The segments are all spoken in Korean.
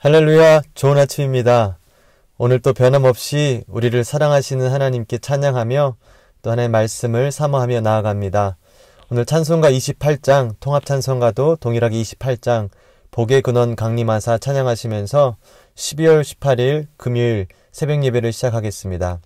할렐루야, 좋은 아침입니다. 오늘 또 변함없이 우리를 사랑하시는 하나님께 찬양하며 또 하나님의 말씀을 사모하며 나아갑니다. 오늘 찬송가 28장, 통합찬송가도 동일하게 28장, 복의 근원 강림하사 찬양하시면서 12월 18일 금요일 새벽 예배를 시작하겠습니다.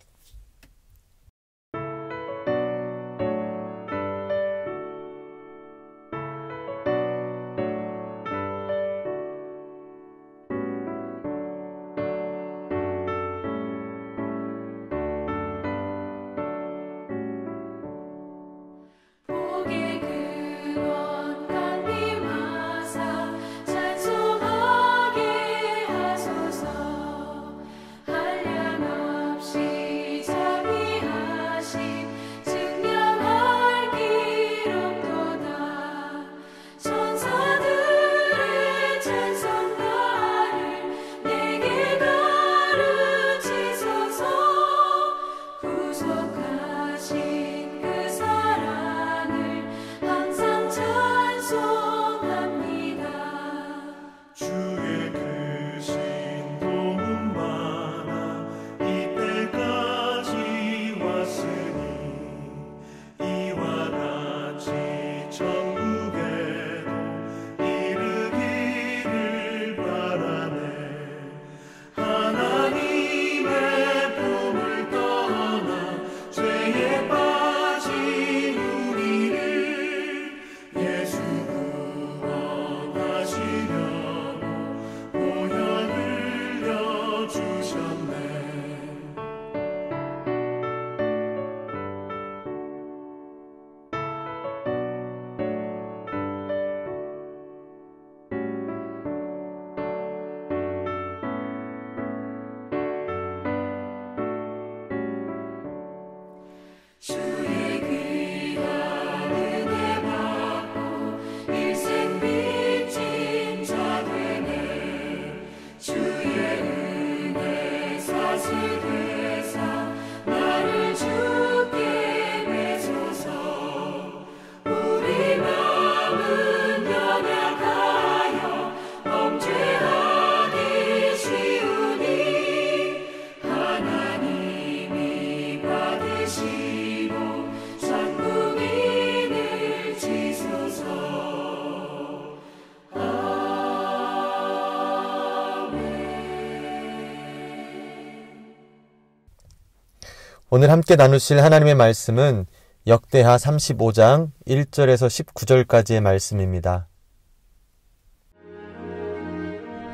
오늘 함께 나누실 하나님의 말씀은 역대하 35장 1절에서 19절까지의 말씀입니다.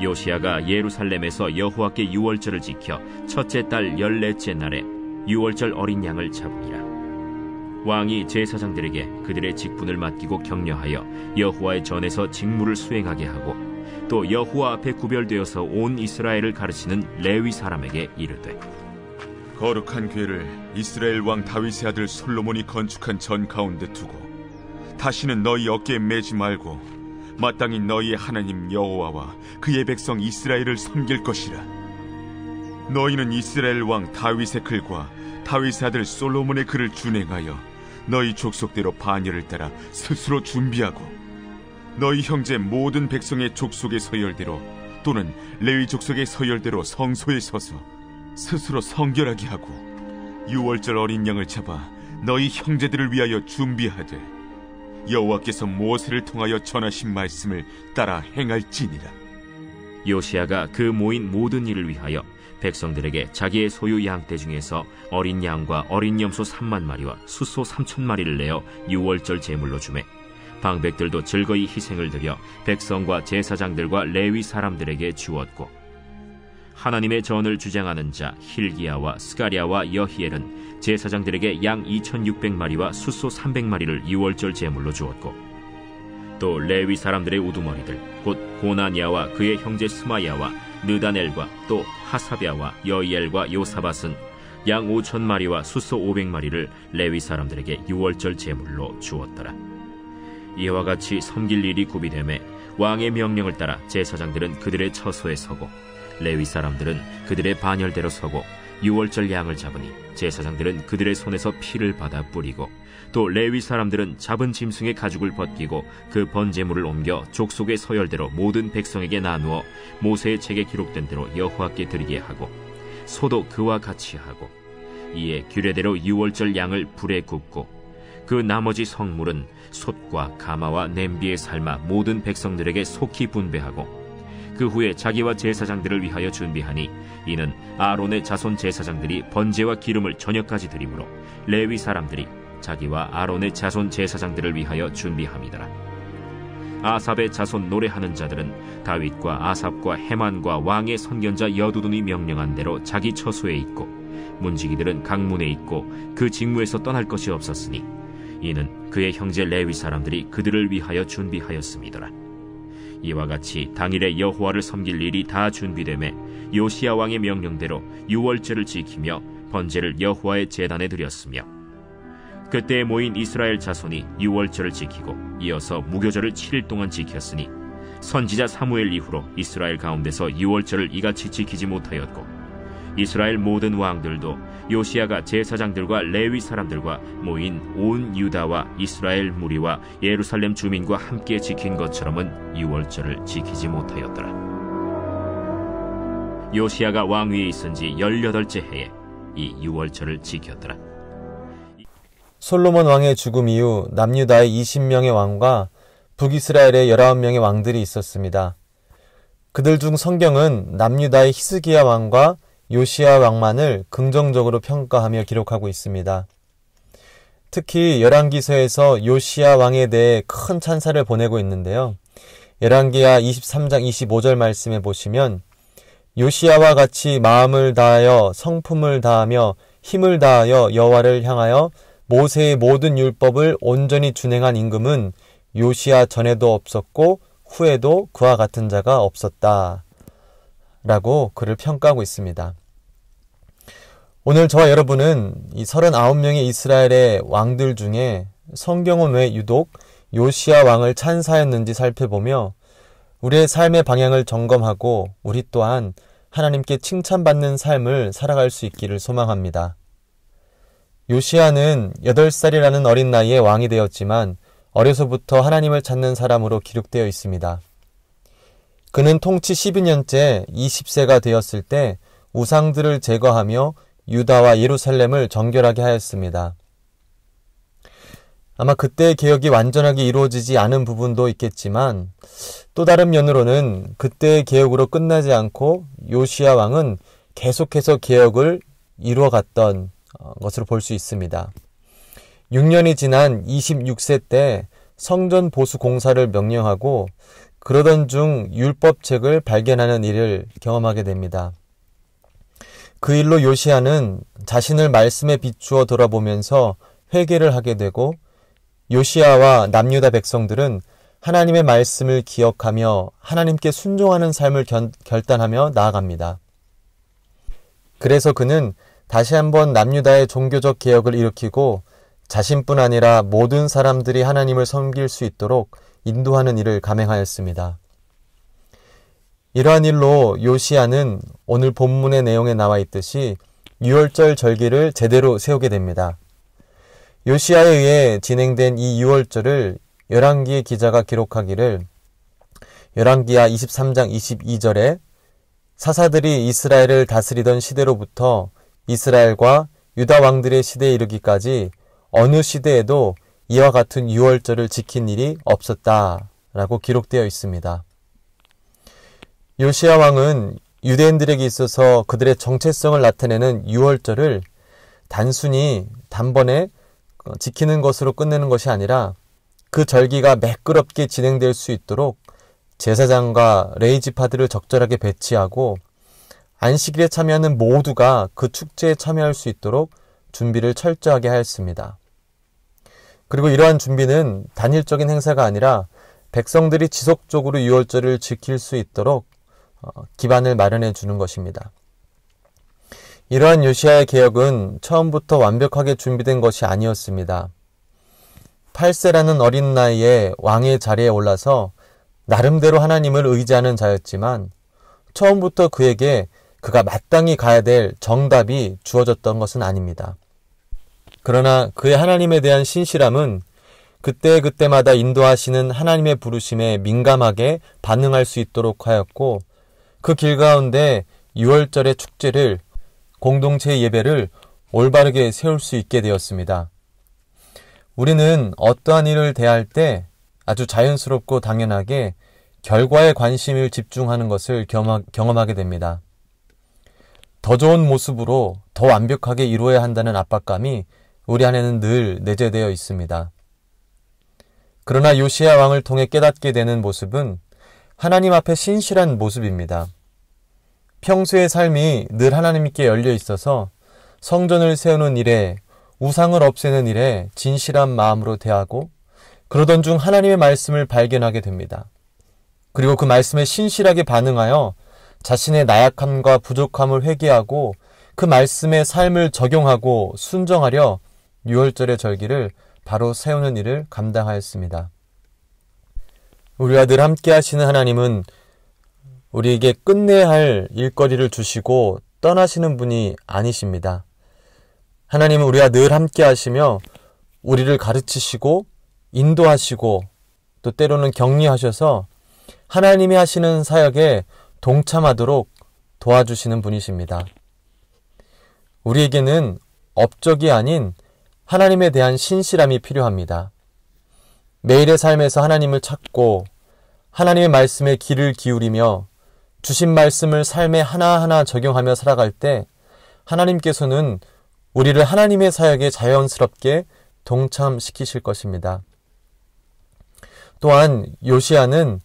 요시야가 예루살렘에서 여호와께 유월절을 지켜 첫째 달 14째 날에 유월절 어린 양을 잡으니라. 왕이 제사장들에게 그들의 직분을 맡기고 격려하여 여호와의 전에서 직무를 수행하게 하고 또 여호와 앞에 구별되어서 온 이스라엘을 가르치는 레위 사람에게 이르되 거룩한 궤를 이스라엘 왕 다윗의 아들 솔로몬이 건축한 전 가운데 두고 다시는 너희 어깨에 매지 말고 마땅히 너희의 하나님 여호와와 그의 백성 이스라엘을 섬길 것이라. 너희는 이스라엘 왕 다윗의 글과 다윗의 아들 솔로몬의 글을 준행하여 너희 족속대로 반열을 따라 스스로 준비하고 너희 형제 모든 백성의 족속의 서열대로 또는 레위 족속의 서열대로 성소에 서서 스스로 성결하게 하고 유월절 어린 양을 잡아 너희 형제들을 위하여 준비하되 여호와께서 모세를 통하여 전하신 말씀을 따라 행할지니라. 요시야가 그 모인 모든 일을 위하여 백성들에게 자기의 소유 양떼 중에서 어린 양과 어린 염소 3만 마리와 숫소 3천 마리를 내어 유월절 제물로 주매 방백들도 즐거이 희생을 드려 백성과 제사장들과 레위 사람들에게 주었고 하나님의 전을 주장하는 자 힐기야와 스가랴와 여히엘은 제사장들에게 양 2600마리와 숫소 300마리를 유월절 제물로 주었고 또 레위 사람들의 우두머리들 곧 고나니아와 그의 형제 스마야와 느다넬과 또 하사랴와 여이엘과 요사밧은 양 5000마리와 숫소 500마리를 레위 사람들에게 유월절 제물로 주었더라. 이와 같이 섬길 일이 구비되매 왕의 명령을 따라 제사장들은 그들의 처소에 서고 레위 사람들은 그들의 반열대로 서고 유월절 양을 잡으니 제사장들은 그들의 손에서 피를 받아 뿌리고 또 레위 사람들은 잡은 짐승의 가죽을 벗기고 그 번제물을 옮겨 족속의 서열대로 모든 백성에게 나누어 모세의 책에 기록된 대로 여호와께 드리게 하고 소도 그와 같이 하고 이에 규례대로 유월절 양을 불에 굽고 그 나머지 성물은 솥과 가마와 냄비에 삶아 모든 백성들에게 속히 분배하고 그 후에 자기와 제사장들을 위하여 준비하니 이는 아론의 자손 제사장들이 번제와 기름을 저녁까지 드리므로 레위 사람들이 자기와 아론의 자손 제사장들을 위하여 준비함이더라. 아삽의 자손 노래하는 자들은 다윗과 아삽과 헤만과 왕의 선견자 여두둔이 명령한 대로 자기 처소에 있고 문지기들은 강문에 있고 그 직무에서 떠날 것이 없었으니 이는 그의 형제 레위 사람들이 그들을 위하여 준비하였음이더라. 이와 같이 당일에 여호와를 섬길 일이 다 준비되매 요시야 왕의 명령대로 유월절을 지키며 번제를 여호와의 제단에 드렸으며 그때 모인 이스라엘 자손이 유월절을 지키고 이어서 무교절을 7일 동안 지켰으니 선지자 사무엘 이후로 이스라엘 가운데서 유월절을 이같이 지키지 못하였고 이스라엘 모든 왕들도 요시야가 제사장들과 레위 사람들과 모인 온 유다와 이스라엘 무리와 예루살렘 주민과 함께 지킨 것처럼은 유월절을 지키지 못하였더라. 요시야가 왕위에 있은 지 18째 해에 이 유월절을 지켰더라. 솔로몬 왕의 죽음 이후 남유다의 20명의 왕과 북이스라엘의 19명의 왕들이 있었습니다. 그들 중 성경은 남유다의 히스기야 왕과 요시야 왕만을 긍정적으로 평가하며 기록하고 있습니다. 특히 열왕기서에서 요시야 왕에 대해 큰 찬사를 보내고 있는데요. 열왕기하 23장 25절 말씀에 보시면 요시야와 같이 마음을 다하여 성품을 다하며 힘을 다하여 여호와를 향하여 모세의 모든 율법을 온전히 준행한 임금은 요시야 전에도 없었고 후에도 그와 같은 자가 없었다 라고 그를 평가하고 있습니다. 오늘 저와 여러분은 이 39명의 이스라엘의 왕들 중에 성경은 왜 유독 요시야 왕을 찬사했는지 살펴보며 우리의 삶의 방향을 점검하고 우리 또한 하나님께 칭찬받는 삶을 살아갈 수 있기를 소망합니다. 요시야는 8살이라는 어린 나이에 왕이 되었지만 어려서부터 하나님을 찾는 사람으로 기록되어 있습니다. 그는 통치 12년째 20세가 되었을 때 우상들을 제거하며 유다와 예루살렘을 정결하게 하였습니다. 아마 그때의 개혁이 완전하게 이루어지지 않은 부분도 있겠지만 또 다른 면으로는 그때의 개혁으로 끝나지 않고 요시야 왕은 계속해서 개혁을 이루어갔던 것으로 볼 수 있습니다. 6년이 지난 26세 때 성전 보수 공사를 명령하고 그러던 중 율법책을 발견하는 일을 경험하게 됩니다. 그 일로 요시야는 자신을 말씀에 비추어 돌아보면서 회개를 하게 되고 요시야와 남유다 백성들은 하나님의 말씀을 기억하며 하나님께 순종하는 삶을 결단하며 나아갑니다. 그래서 그는 다시 한번 남유다의 종교적 개혁을 일으키고 자신뿐 아니라 모든 사람들이 하나님을 섬길 수 있도록 인도하는 일을 감행하였습니다. 이러한 일로 요시야는 오늘 본문의 내용에 나와 있듯이 유월절 절기를 제대로 세우게 됩니다. 요시야에 의해 진행된 이 유월절을 열왕기의 기자가 기록하기를 열왕기하 23장 22절에 사사들이 이스라엘을 다스리던 시대로부터 이스라엘과 유다 왕들의 시대에 이르기까지 어느 시대에도 이와 같은 유월절을 지킨 일이 없었다라고 기록되어 있습니다. 요시야 왕은 유대인들에게 있어서 그들의 정체성을 나타내는 유월절을 단순히 단번에 지키는 것으로 끝내는 것이 아니라 그 절기가 매끄럽게 진행될 수 있도록 제사장과 레위지파들을 적절하게 배치하고 안식일에 참여하는 모두가 그 축제에 참여할 수 있도록 준비를 철저하게 하였습니다. 그리고 이러한 준비는 단일적인 행사가 아니라 백성들이 지속적으로 유월절을 지킬 수 있도록 기반을 마련해 주는 것입니다. 이러한 요시야의 개혁은 처음부터 완벽하게 준비된 것이 아니었습니다. 8세라는 어린 나이에 왕의 자리에 올라서 나름대로 하나님을 의지하는 자였지만 처음부터 그에게 그가 마땅히 가야 될 정답이 주어졌던 것은 아닙니다. 그러나 그의 하나님에 대한 신실함은 그때그때마다 인도하시는 하나님의 부르심에 민감하게 반응할 수 있도록 하였고, 그 길 가운데 유월절의 축제를, 공동체 예배를 올바르게 세울 수 있게 되었습니다. 우리는 어떠한 일을 대할 때 아주 자연스럽고 당연하게 결과에 관심을 집중하는 것을 경험하게 됩니다. 더 좋은 모습으로 더 완벽하게 이루어야 한다는 압박감이 우리 안에는 늘 내재되어 있습니다. 그러나 요시야 왕을 통해 깨닫게 되는 모습은 하나님 앞에 신실한 모습입니다. 평소의 삶이 늘 하나님께 열려 있어서 성전을 세우는 일에, 우상을 없애는 일에 진실한 마음으로 대하고, 그러던 중 하나님의 말씀을 발견하게 됩니다. 그리고 그 말씀에 신실하게 반응하여 자신의 나약함과 부족함을 회개하고 그 말씀의 삶을 적용하고 순정하려 유월절의 절기를 바로 세우는 일을 감당하였습니다. 우리와 늘 함께 하시는 하나님은 우리에게 끝내야 할 일거리를 주시고 떠나시는 분이 아니십니다. 하나님은 우리와 늘 함께 하시며 우리를 가르치시고 인도하시고 또 때로는 격려하셔서 하나님이 하시는 사역에 동참하도록 도와주시는 분이십니다. 우리에게는 업적이 아닌 하나님에 대한 신실함이 필요합니다. 매일의 삶에서 하나님을 찾고 하나님의 말씀에 귀를 기울이며 주신 말씀을 삶에 하나하나 적용하며 살아갈 때 하나님께서는 우리를 하나님의 사역에 자연스럽게 동참시키실 것입니다. 또한 요시야는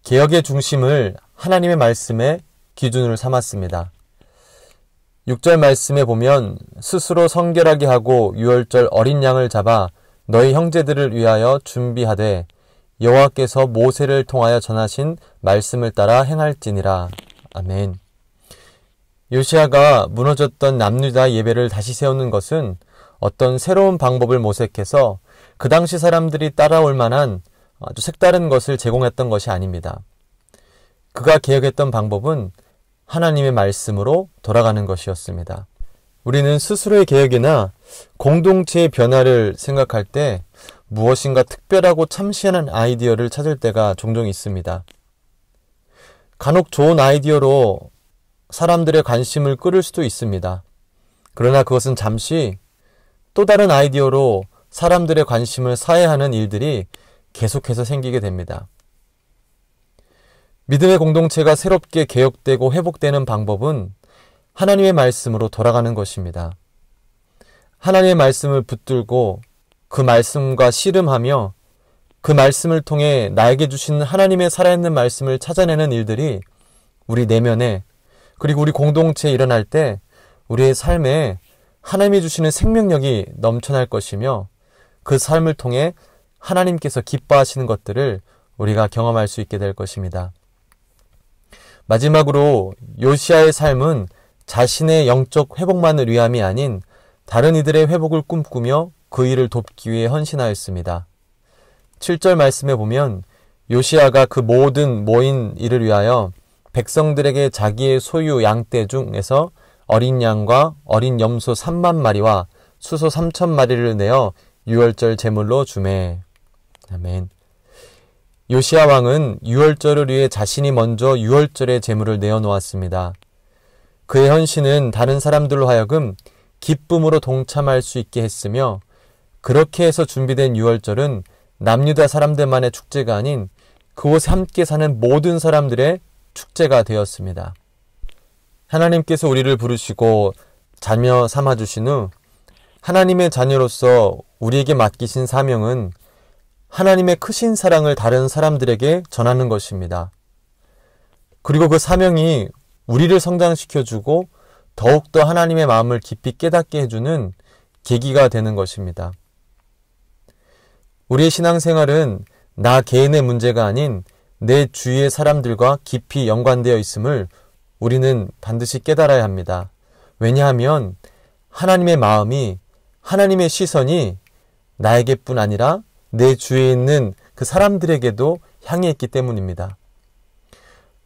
개혁의 중심을 하나님의 말씀에 기준으로 삼았습니다. 6절 말씀에 보면 스스로 성결하게 하고 유월절 어린 양을 잡아 너희 형제들을 위하여 준비하되 여호와께서 모세를 통하여 전하신 말씀을 따라 행할지니라. 아멘. 요시야가 무너졌던 남유다 예배를 다시 세우는 것은 어떤 새로운 방법을 모색해서 그 당시 사람들이 따라올 만한 아주 색다른 것을 제공했던 것이 아닙니다. 그가 개혁했던 방법은 하나님의 말씀으로 돌아가는 것이었습니다. 우리는 스스로의 개혁이나 공동체의 변화를 생각할 때 무엇인가 특별하고 참신한 아이디어를 찾을 때가 종종 있습니다. 간혹 좋은 아이디어로 사람들의 관심을 끌을 수도 있습니다. 그러나 그것은 잠시 또 다른 아이디어로 사람들의 관심을 사해하는 일들이 계속해서 생기게 됩니다. 믿음의 공동체가 새롭게 개혁되고 회복되는 방법은 하나님의 말씀으로 돌아가는 것입니다. 하나님의 말씀을 붙들고 그 말씀과 씨름하며 그 말씀을 통해 나에게 주신 하나님의 살아있는 말씀을 찾아내는 일들이 우리 내면에 그리고 우리 공동체에 일어날 때 우리의 삶에 하나님이 주시는 생명력이 넘쳐날 것이며 그 삶을 통해 하나님께서 기뻐하시는 것들을 우리가 경험할 수 있게 될 것입니다. 마지막으로 요시야의 삶은 자신의 영적 회복만을 위함이 아닌 다른 이들의 회복을 꿈꾸며 그 일을 돕기 위해 헌신하였습니다. 7절 말씀에 보면 요시야가 그 모든 모인 일을 위하여 백성들에게 자기의 소유 양떼 중에서 어린 양과 어린 염소 3만 마리와 수소 3천 마리를 내어 유월절 제물로 주매. 아멘. 요시야 왕은 유월절을 위해 자신이 먼저 유월절의 제물을 내어놓았습니다. 그의 헌신은 다른 사람들로 하여금 기쁨으로 동참할 수 있게 했으며 그렇게 해서 준비된 유월절은 남유다 사람들만의 축제가 아닌 그곳에 함께 사는 모든 사람들의 축제가 되었습니다. 하나님께서 우리를 부르시고 자녀 삼아주신 후 하나님의 자녀로서 우리에게 맡기신 사명은 하나님의 크신 사랑을 다른 사람들에게 전하는 것입니다. 그리고 그 사명이 우리를 성장시켜주고 더욱더 하나님의 마음을 깊이 깨닫게 해주는 계기가 되는 것입니다. 우리의 신앙생활은 나 개인의 문제가 아닌 내 주위의 사람들과 깊이 연관되어 있음을 우리는 반드시 깨달아야 합니다. 왜냐하면 하나님의 마음이, 하나님의 시선이 나에게뿐 아니라 내 주위에 있는 그 사람들에게도 향해 있기 때문입니다.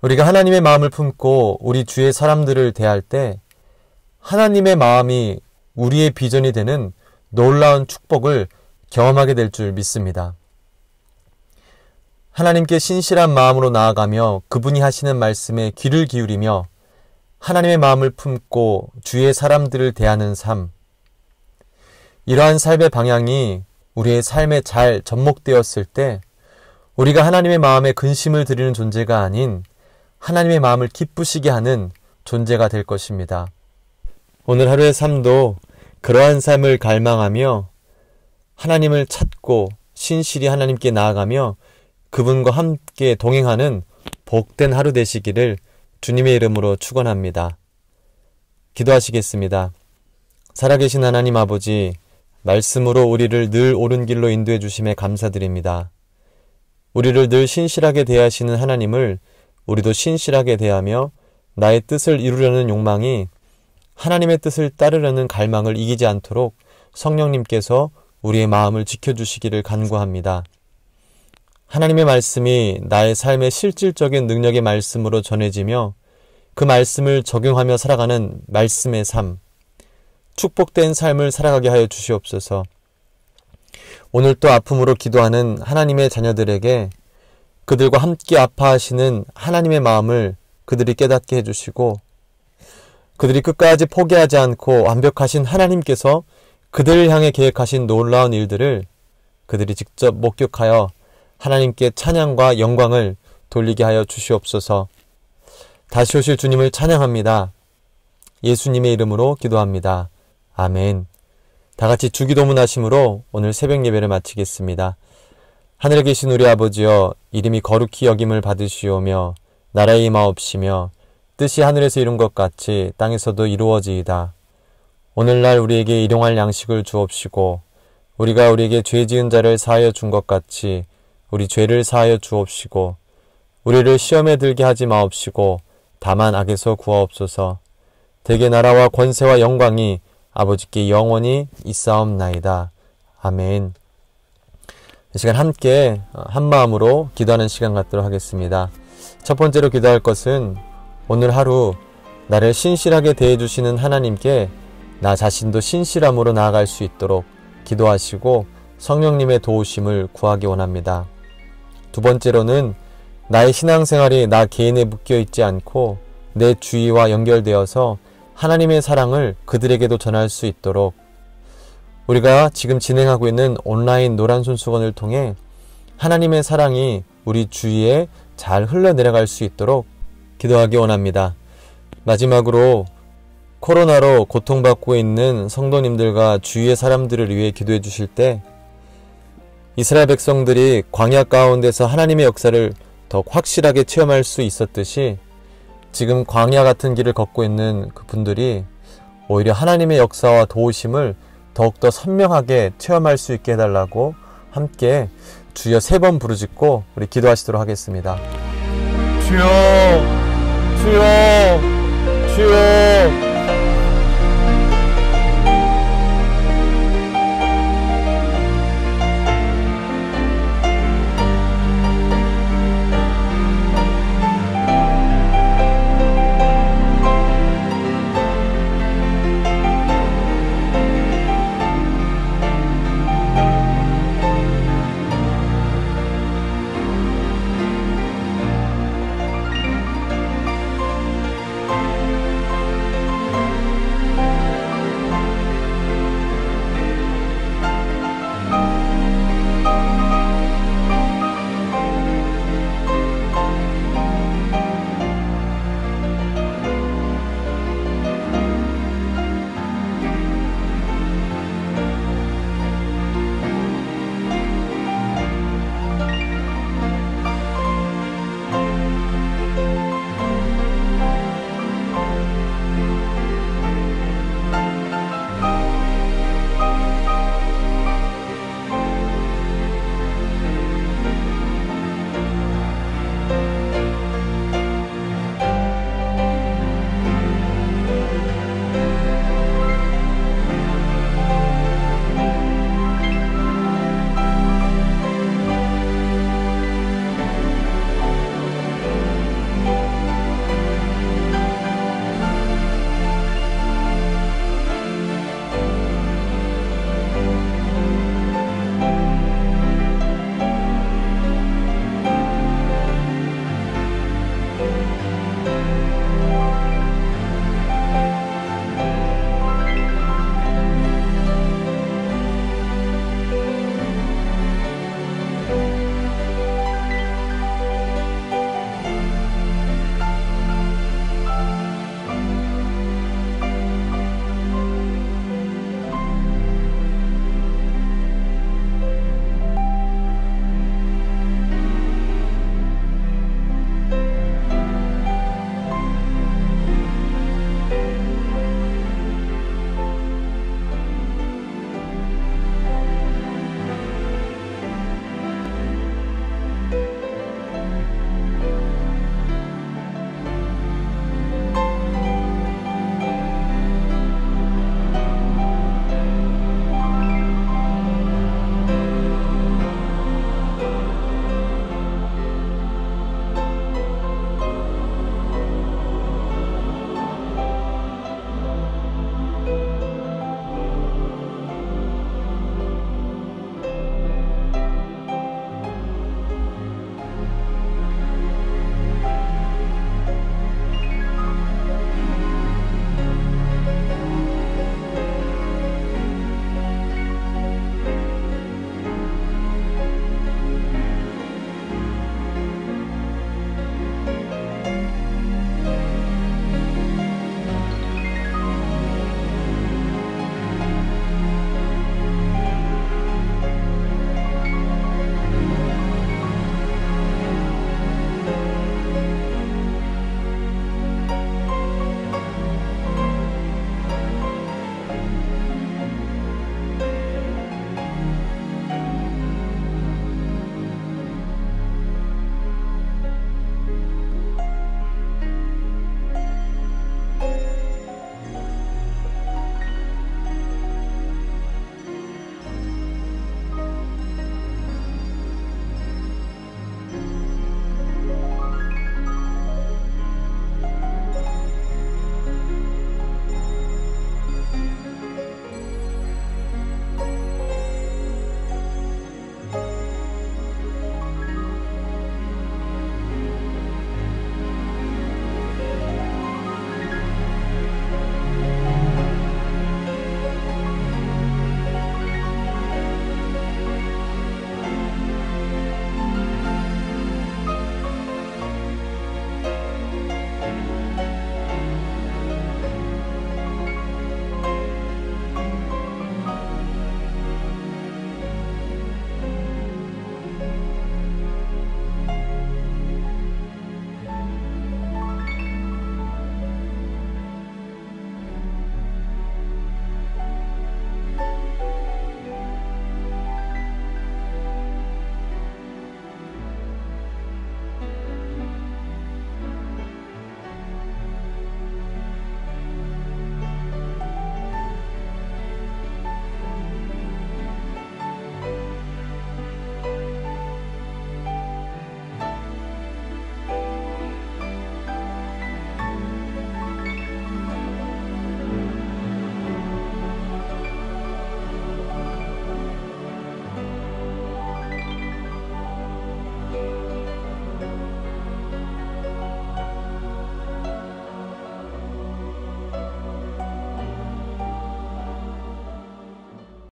우리가 하나님의 마음을 품고 우리 주위의 사람들을 대할 때 하나님의 마음이 우리의 비전이 되는 놀라운 축복을 경험하게 될 줄 믿습니다. 하나님께 신실한 마음으로 나아가며 그분이 하시는 말씀에 귀를 기울이며 하나님의 마음을 품고 주위의 사람들을 대하는 삶, 이러한 삶의 방향이 우리의 삶에 잘 접목되었을 때 우리가 하나님의 마음에 근심을 드리는 존재가 아닌 하나님의 마음을 기쁘시게 하는 존재가 될 것입니다. 오늘 하루의 삶도 그러한 삶을 갈망하며 하나님을 찾고 신실히 하나님께 나아가며 그분과 함께 동행하는 복된 하루 되시기를 주님의 이름으로 축원합니다. 기도하시겠습니다. 살아계신 하나님 아버지, 말씀으로 우리를 늘 옳은 길로 인도해 주심에 감사드립니다. 우리를 늘 신실하게 대하시는 하나님을 우리도 신실하게 대하며 나의 뜻을 이루려는 욕망이 하나님의 뜻을 따르려는 갈망을 이기지 않도록 성령님께서 우리의 마음을 지켜주시기를 간구합니다. 하나님의 말씀이 나의 삶의 실질적인 능력의 말씀으로 전해지며 그 말씀을 적용하며 살아가는 말씀의 삶, 축복된 삶을 살아가게 하여 주시옵소서. 오늘 또 아픔으로 기도하는 하나님의 자녀들에게 그들과 함께 아파하시는 하나님의 마음을 그들이 깨닫게 해주시고 그들이 끝까지 포기하지 않고 완벽하신 하나님께서 그들을 향해 계획하신 놀라운 일들을 그들이 직접 목격하여 하나님께 찬양과 영광을 돌리게 하여 주시옵소서. 다시 오실 주님을 찬양합니다. 예수님의 이름으로 기도합니다. 아멘. 다 같이 주기도문 하심으로 오늘 새벽 예배를 마치겠습니다. 하늘에 계신 우리 아버지여, 이름이 거룩히 여김을 받으시오며 나라의 임하옵시며 뜻이 하늘에서 이룬 것 같이 땅에서도 이루어지이다. 오늘날 우리에게 일용할 양식을 주옵시고 우리가 우리에게 죄 지은 자를 사하여 준 것 같이 우리 죄를 사하여 주옵시고 우리를 시험에 들게 하지 마옵시고 다만 악에서 구하옵소서. 대개 나라와 권세와 영광이 아버지께 영원히 있사옵나이다. 아멘. 이 시간 함께 한마음으로 기도하는 시간 갖도록 하겠습니다. 첫 번째로 기도할 것은 오늘 하루 나를 신실하게 대해주시는 하나님께 나 자신도 신실함으로 나아갈 수 있도록 기도하시고 성령님의 도우심을 구하기 원합니다. 두 번째로는 나의 신앙생활이 나 개인에 묶여있지 않고 내 주위와 연결되어서 하나님의 사랑을 그들에게도 전할 수 있도록 우리가 지금 진행하고 있는 온라인 노란손수건을 통해 하나님의 사랑이 우리 주위에 잘 흘러내려갈 수 있도록 기도하기 원합니다. 마지막으로 코로나로 고통받고 있는 성도님들과 주위의 사람들을 위해 기도해 주실 때 이스라엘 백성들이 광야 가운데서 하나님의 역사를 더 확실하게 체험할 수 있었듯이 지금 광야 같은 길을 걷고 있는 그분들이 오히려 하나님의 역사와 도우심을 더욱더 선명하게 체험할 수 있게 해달라고 함께 주여 3번 부르짖고 우리 기도하시도록 하겠습니다. 주여